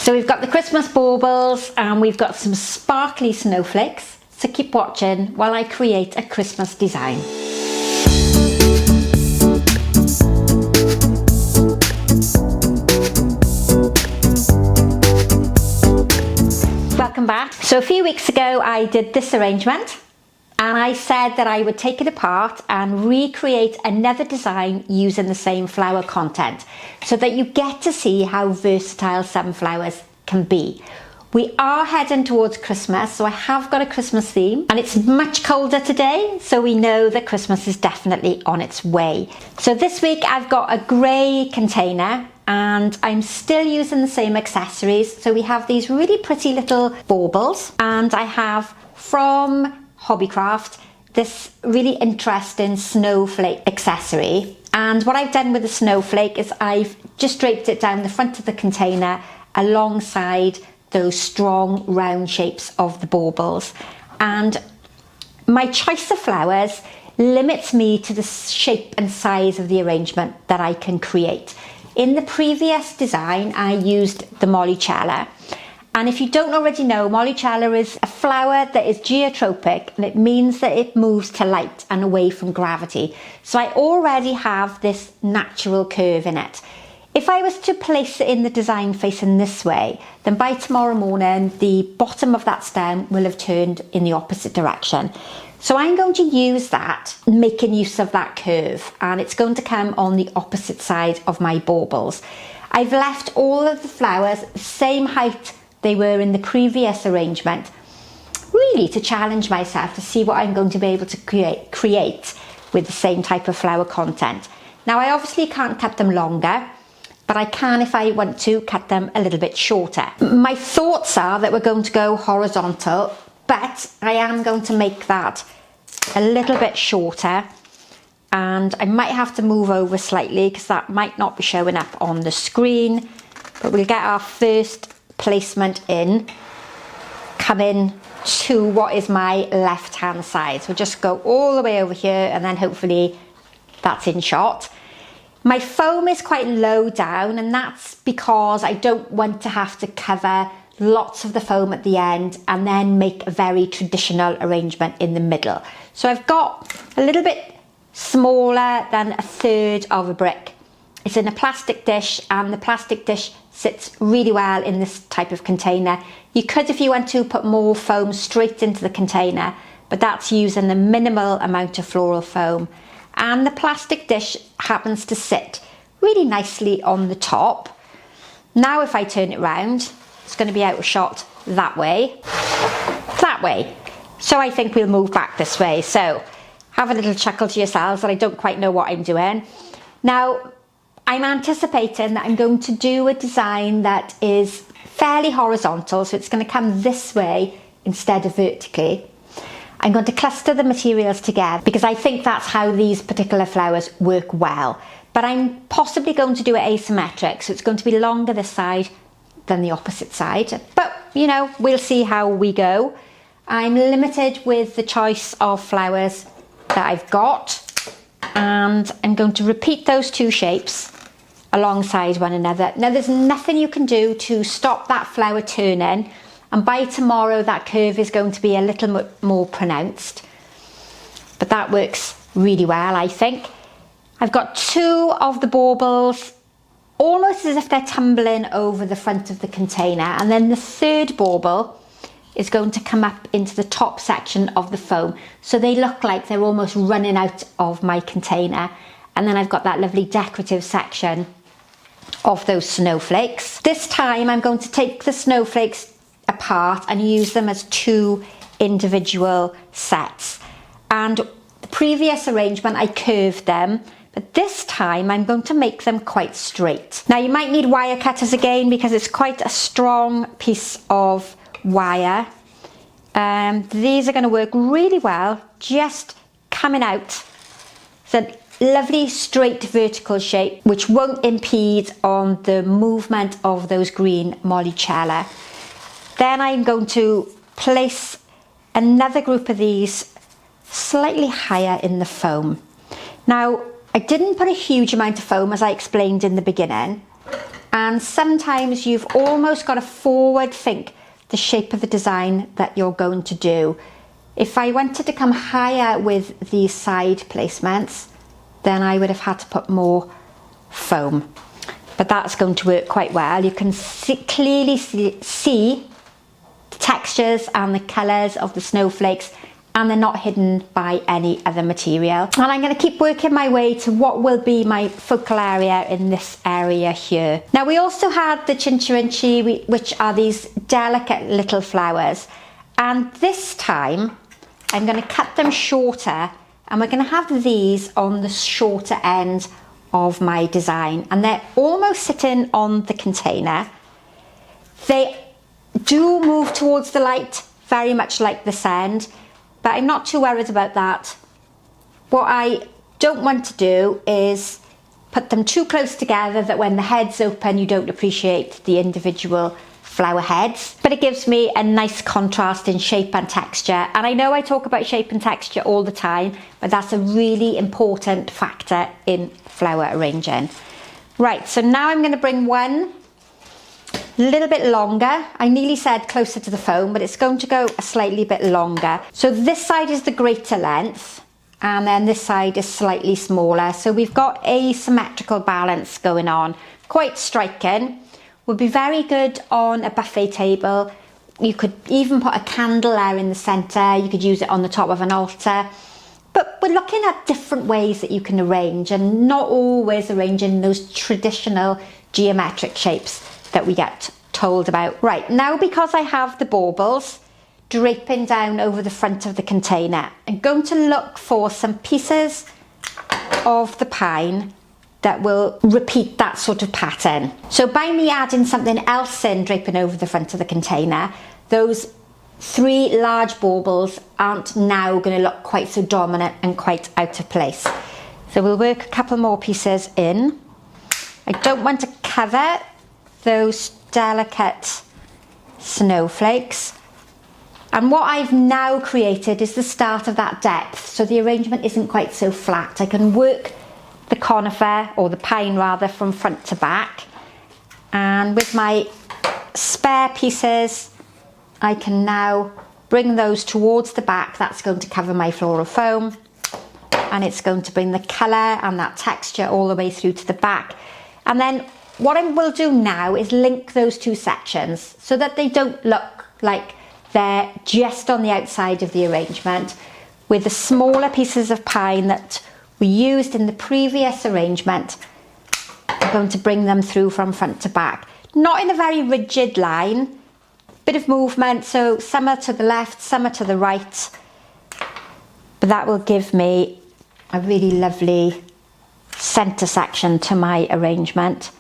So we've got the Christmas baubles and we've got some sparkly snowflakes. So keep watching while I create a Christmas design. Welcome back. So a few weeks ago I did this arrangement and I said that I would take it apart and recreate another design using the same flower content so that you get to see how versatile some flowers can be. We are heading towards Christmas, so I have got a Christmas theme and it's much colder today, so we know that Christmas is definitely on its way. So this week I've got a grey container and I'm still using the same accessories. So we have these really pretty little baubles and I have from Hobbycraft this really interesting snowflake accessory, and what I've done with the snowflake is I've just draped it down the front of the container alongside those strong round shapes of the baubles, and my choice of flowers limits me to the shape and size of the arrangement that I can create. In the previous design I used the Molucella. And if you don't already know, Molucella is a flower that is geotropic, and it means that it moves to light and away from gravity. So I already have this natural curve in it. If I was to place it in the design facing this way, then by tomorrow morning, the bottom of that stem will have turned in the opposite direction. So I'm going to use that, making use of that curve, and it's going to come on the opposite side of my baubles. I've left all of the flowers the same height they were in the previous arrangement, really to challenge myself to see what I'm going to be able to create with the same type of flower content. Now I obviously can't cut them longer, but I can, if I want to, cut them a little bit shorter. My thoughts are that we're going to go horizontal, but I am going to make that a little bit shorter, and I might have to move over slightly because that might not be showing up on the screen, but we'll get our first placement in, coming to what is my left hand side. So just go all the way over here and then hopefully that's in shot. My foam is quite low down, and that's because I don't want to have to cover lots of the foam at the end and then make a very traditional arrangement in the middle. So I've got a little bit smaller than a third of a brick. It's in a plastic dish, and the plastic dish sits really well in this type of container. You could, if you want to, put more foam straight into the container, but that's using the minimal amount of floral foam. And the plastic dish happens to sit really nicely on the top. Now if I turn it round, it's going to be out of shot that way. So I think we'll move back this way. So have a little chuckle to yourselves that I don't quite know what I'm doing. Now, I'm anticipating that I'm going to do a design that is fairly horizontal, so it's going to come this way instead of vertically. I'm going to cluster the materials together because I think that's how these particular flowers work well. But I'm possibly going to do it asymmetric, so it's going to be longer this side than the opposite side. But, you know, we'll see how we go. I'm limited with the choice of flowers that I've got, and I'm going to repeat those two shapes alongside one another. Now there's nothing you can do to stop that flower turning, and by tomorrow that curve is going to be a little more pronounced, but that works really well, I think. I've got two of the baubles almost as if they're tumbling over the front of the container, and then the third bauble is going to come up into the top section of the foam, so they look like they're almost running out of my container. And then I've got that lovely decorative section of those snowflakes. This time I'm going to take the snowflakes apart and use them as two individual sets. And the previous arrangement I curved them, but this time I'm going to make them quite straight. Now you might need wire cutters again because it's quite a strong piece of wire. These are going to work really well, just coming out. So lovely straight vertical shape which won't impede on the movement of those green Molucella. Then I'm going to place another group of these slightly higher in the foam. Now I didn't put a huge amount of foam as I explained in the beginning, And sometimes you've almost got to forward think the shape of the design that you're going to do. If I wanted to come higher with these side placements, then I would have had to put more foam. But that's going to work quite well. You can clearly see the textures and the colours of the snowflakes, and they're not hidden by any other material. And I'm going to keep working my way to what will be my focal area in this area here. Now, we also had the Chincherinchee, which are these delicate little flowers. And this time, I'm going to cut them shorter, and we're going to have these on the shorter end of my design. And they're almost sitting on the container. They do move towards the light, very much like this end. But I'm not too worried about that. What I don't want to do is put them too close together that when the heads open you don't appreciate the individual flower heads. But it gives me a nice contrast in shape and texture. And I know I talk about shape and texture all the time, but that's a really important factor in flower arranging. Right, so now I'm going to bring one a little bit longer. I nearly said closer to the foam, but it's going to go a slightly bit longer. So this side is the greater length, and then this side is slightly smaller. So we've got a symmetrical balance going on. Quite striking. Would be very good on a buffet table. You could even put a candle there in the centre. You could use it on the top of an altar. But we're looking at different ways that you can arrange, and not always arranging those traditional geometric shapes that we get told about. Right, now because I have the baubles draping down over the front of the container, I'm going to look for some pieces of the pine that will repeat that sort of pattern. So by me adding something else in draping over the front of the container, those 3 large baubles aren't now going to look quite so dominant and quite out of place. So we'll work a couple more pieces in. I don't want to cover those delicate snowflakes. And what I've now created is the start of that depth, so the arrangement isn't quite so flat. I can work the conifer, or the pine rather, from front to back. And with my spare pieces, I can now bring those towards the back. That's going to cover my floral foam, and it's going to bring the colour and that texture all the way through to the back. And then what I will do now is link those 2 sections so that they don't look like they're just on the outside of the arrangement. With the smaller pieces of pine that we used in the previous arrangement, I'm going to bring them through from front to back. Not in a very rigid line, bit of movement, so some are to the left, some are to the right. But that will give me a really lovely centre section to my arrangement.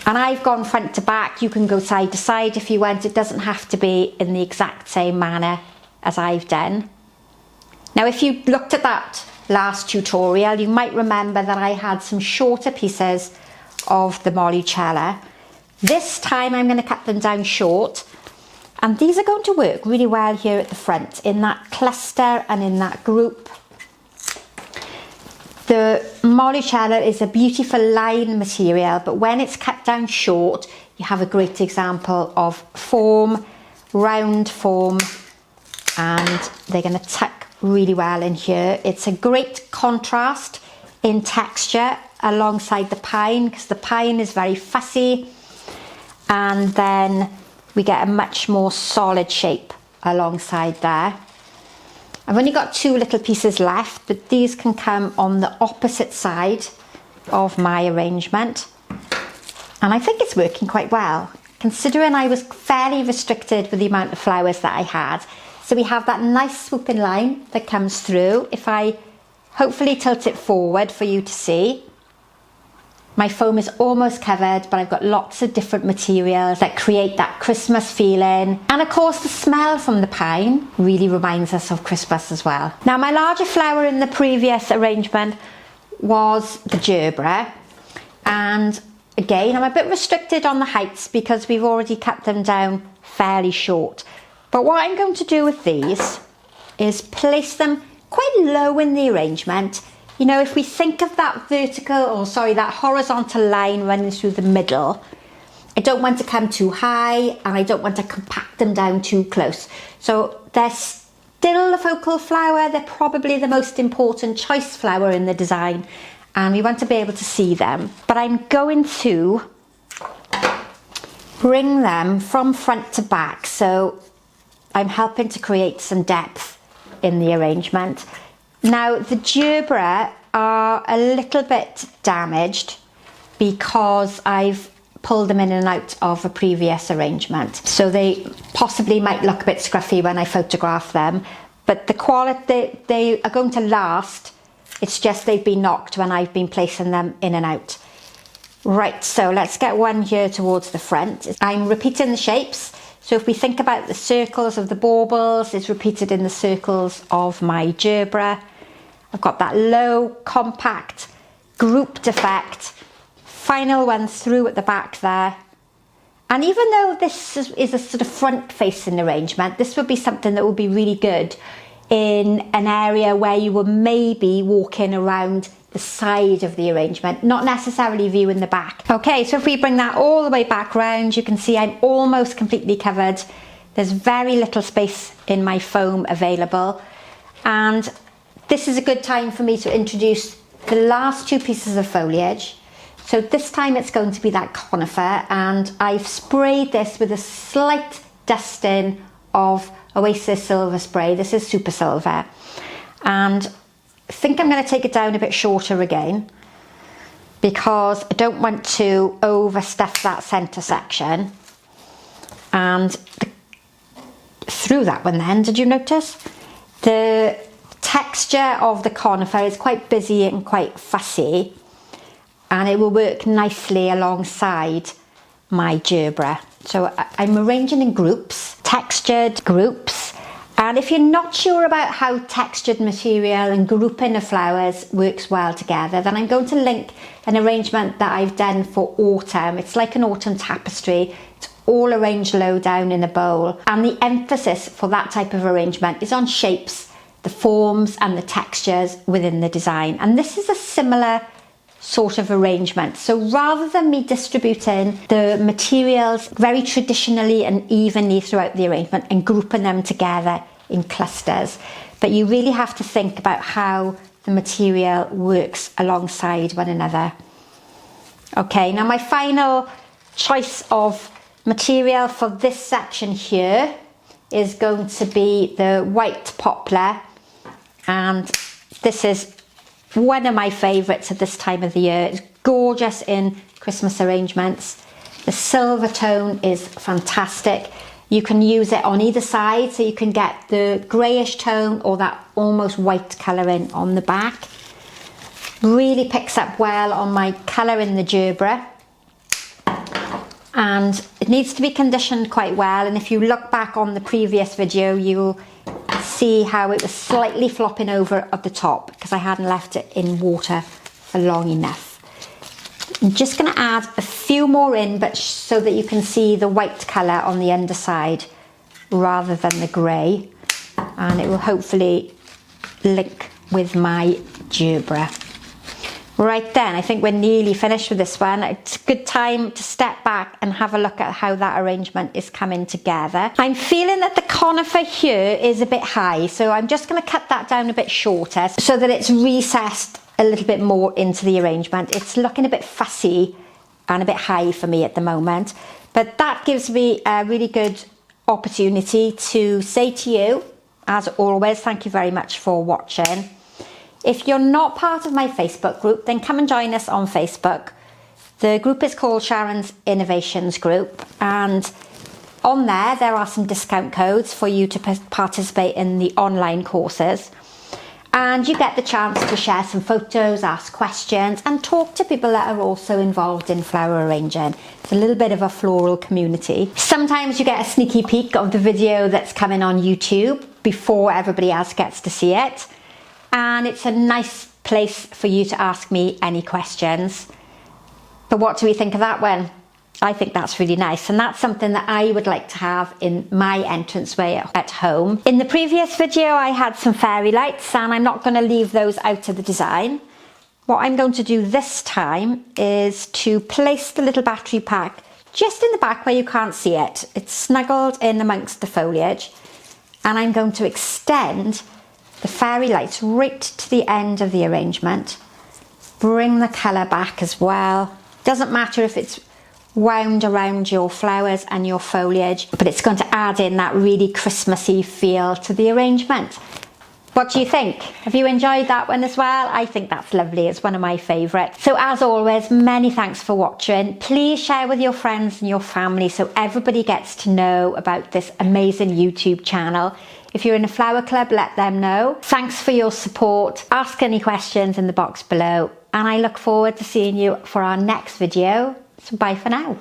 And I've gone front to back. You can go side to side if you want. It doesn't have to be in the exact same manner as I've done. Now, if you looked at that last tutorial, you might remember that I had some shorter pieces of the Molucella. This time I'm going to cut them down short, and these are going to work really well here at the front in that cluster and in that group. The Molucella is a beautiful line material, but when it's cut down short, you have a great example of form, round form, and they're going to tuck really well in here. It's a great contrast in texture alongside the pine, because the pine is very fussy, and then we get a much more solid shape alongside there. I've only got 2 little pieces left, but these can come on the opposite side of my arrangement. And I think it's working quite well, considering I was fairly restricted with the amount of flowers that I had. So we have that nice swooping line that comes through. If I hopefully tilt it forward for you to see, my foam is almost covered, but I've got lots of different materials that create that Christmas feeling. And of course, the smell from the pine really reminds us of Christmas as well. Now, my larger flower in the previous arrangement was the Gerbera. And again, I'm a bit restricted on the heights because we've already cut them down fairly short. But what I'm going to do with these is place them quite low in the arrangement. You know, if we think of that that horizontal line running through the middle, I don't want to come too high and I don't want to compact them down too close. So they're still the focal flower. They're probably the most important choice flower in the design, and we want to be able to see them. But I'm going to bring them from front to back, so I'm helping to create some depth in the arrangement. Now the Gerbera are a little bit damaged because I've pulled them in and out of a previous arrangement, so they possibly might look a bit scruffy when I photograph them, but the quality, they are going to last. It's just they've been knocked when I've been placing them in and out. Right, so let's get one here towards the front. I'm repeating the shapes, so if we think about the circles of the baubles, it's repeated in the circles of my Gerbera. I've got that low, compact, grouped effect. Final one through at the back there. And even though this is a sort of front facing arrangement, this would be something that would be really good in an area where you were maybe walking around the side of the arrangement, not necessarily viewing the back. Okay, so if we bring that all the way back round, you can see I'm almost completely covered. There's very little space in my foam available, and this is a good time for me to introduce the last two pieces of foliage. So this time it's going to be that conifer, and I've sprayed this with a slight dusting of Oasis Silver Spray. This is Super Silver, and I think I'm going to take it down a bit shorter again because I don't want to overstuff that centre section. And through that one then, did you notice? The texture of the conifer is quite busy and quite fussy, and it will work nicely alongside my Gerbera. So I'm arranging in groups, textured groups. And if you're not sure about how textured material and grouping of flowers works well together, then I'm going to link an arrangement that I've done for autumn. It's like an autumn tapestry. It's all arranged low down in a bowl. And the emphasis for that type of arrangement is on shapes, the forms and the textures within the design. And this is a similar sort of arrangement. So rather than me distributing the materials very traditionally and evenly throughout the arrangement and grouping them together in clusters, but you really have to think about how the material works alongside one another. Okay, now my final choice of material for this section here is going to be the white poplar, and this is one of my favourites at this time of the year. It's gorgeous in Christmas arrangements. The silver tone is fantastic. You can use it on either side, so you can get the greyish tone or that almost white colouring on the back. Really picks up well on my colour in the Gerbera, and it needs to be conditioned quite well. And if you look back on the previous video, you'll see how it was slightly flopping over at the top because I hadn't left it in water for long enough. I'm just going to add a few more in, but so that you can see the white colour on the underside rather than the grey, and it will hopefully link with my Gerbera. Right then, I think we're nearly finished with this one. It's a good time to step back and have a look at how that arrangement is coming together. I'm feeling that the conifer here is a bit high, so I'm just going to cut that down a bit shorter so that it's recessed a little bit more into the arrangement. It's looking a bit fussy and a bit high for me at the moment, but that gives me a really good opportunity to say to you, as always, thank you very much for watching. If you're not part of my Facebook group, then come and join us on Facebook. The group is called Sharon's Innovations Group, and on there are some discount codes for you to participate in the online courses. And you get the chance to share some photos, ask questions, and talk to people that are also involved in flower arranging. It's a little bit of a floral community. Sometimes you get a sneaky peek of the video that's coming on YouTube before everybody else gets to see it. And it's a nice place for you to ask me any questions. But what do we think of that one? I think that's really nice, and that's something that I would like to have in my entranceway at home. In the previous video I had some fairy lights, and I'm not going to leave those out of the design. What I'm going to do this time is to place the little battery pack just in the back where you can't see it. It's snuggled in amongst the foliage, and I'm going to extend the fairy lights right to the end of the arrangement. Bring the colour back as well. Doesn't matter if it's wound around your flowers and your foliage, but it's going to add in that really Christmassy feel to the arrangement. What do you think? Have you enjoyed that one as well? I think that's lovely. It's one of my favourites. So as always, many thanks for watching. Please share with your friends and your family so everybody gets to know about this amazing YouTube channel. If you're in a flower club, let them know. Thanks for your support. Ask any questions in the box below. And I look forward to seeing you for our next video. So bye for now.